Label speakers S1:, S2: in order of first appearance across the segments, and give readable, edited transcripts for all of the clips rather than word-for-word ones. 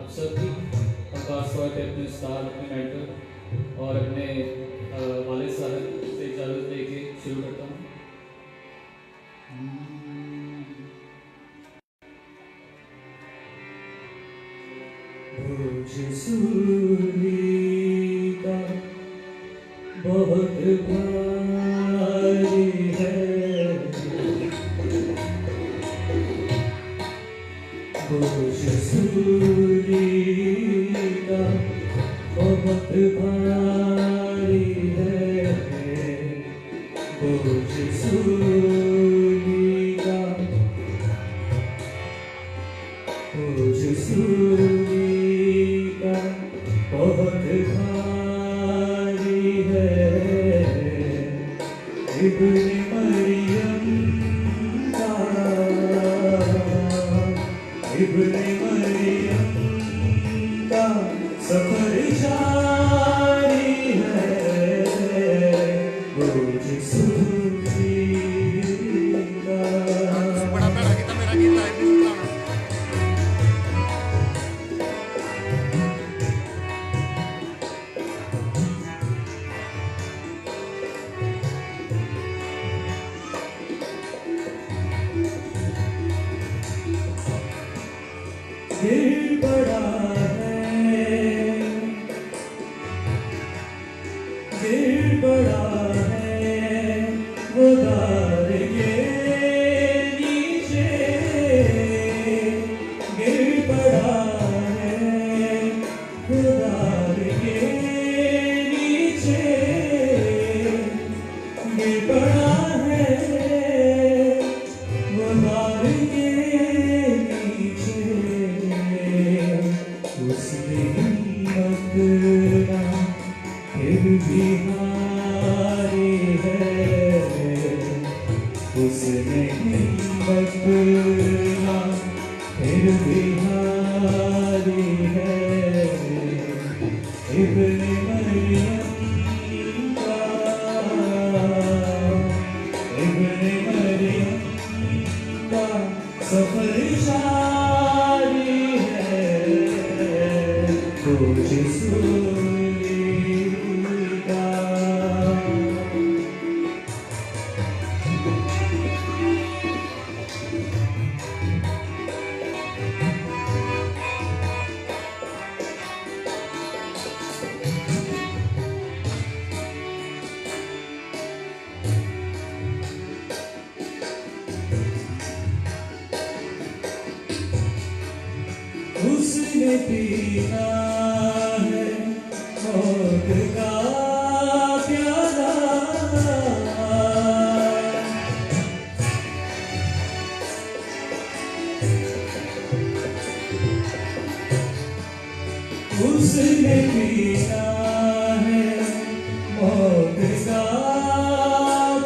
S1: आप सबकी, और खासतौर पे अपने उस्ताद, अपने मेंटर और अपने वालिद साहब से इजाज़त लेके शुरू करता हूँ। बोझ सूली का बहुत भारी है, बोझ सूली का बहुत भारी है, बोझ सूली का, बोझ सूली का बहुत भारी है। इब्ने मरियम का, इब्ने मरियम का सफर जारी है, बोझ सूली का।
S2: बड़ा मेरा गीता है
S1: दिल बड़ा है, दिल बड़ा है, वो दार के नीचे, दिल बड़ा है, वो दार के नीचे, दिल बड़ा है, वो दार के उसने हिम्मत ना फिर भी हारी है, उसने हिम्मत ना फिर भी हारी है। इब्ने मरियम का, इब्ने मरियम का सफर जारी है, बोझ सूली का। उसने पीना है मौत का प्याला, उसने पीना है मौत का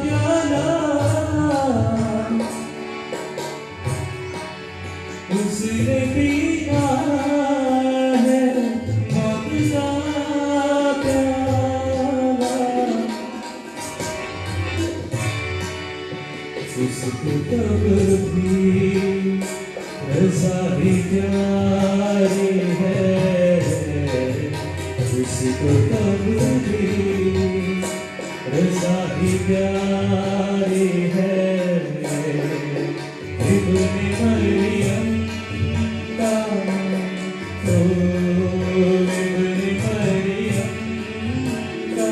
S1: प्याला, उसने पीना है मौत का प्याला। उसको तब भी रज़ा ही प्यारी है, उसको तब भी रज़ा ही प्यारी है। इब्ने मरियम का, ओ इब्ने मरियम का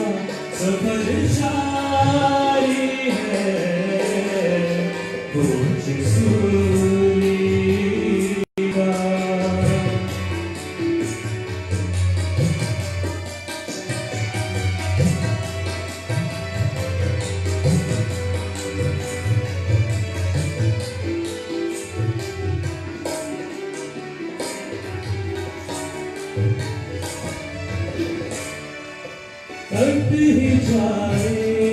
S1: सफर जारी है, बोझ सूली का। कट ही जाएगा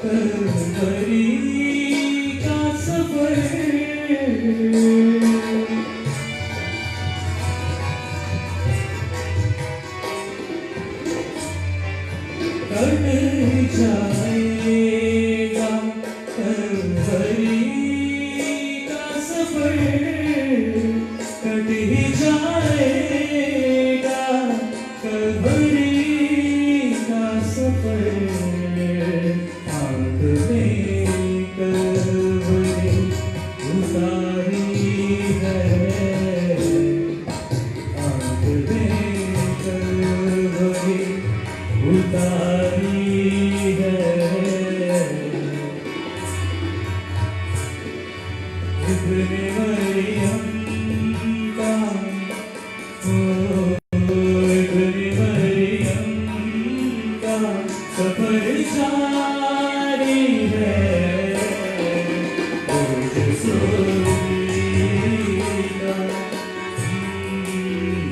S1: कलवरी का सफर, कट ही जाएगा कलवरी का सफर, कट ही जाएगा इब्ने मरियम का इब्ने मरियम का सफर जारी है रोज सूरी का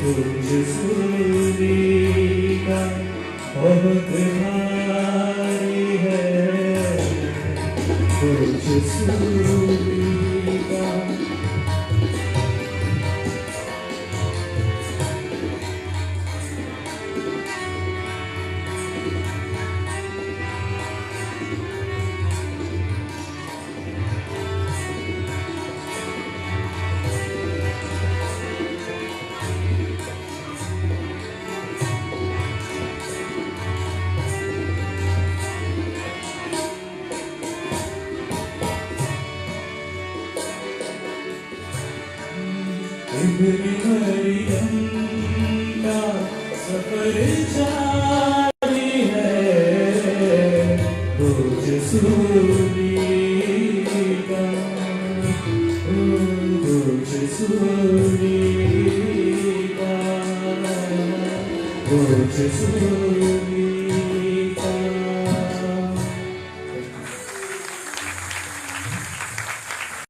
S1: रोज सूरी का बहुत भारी है रोज सूरी का इब्ने मरियम का सफर जारी है रोज सूरी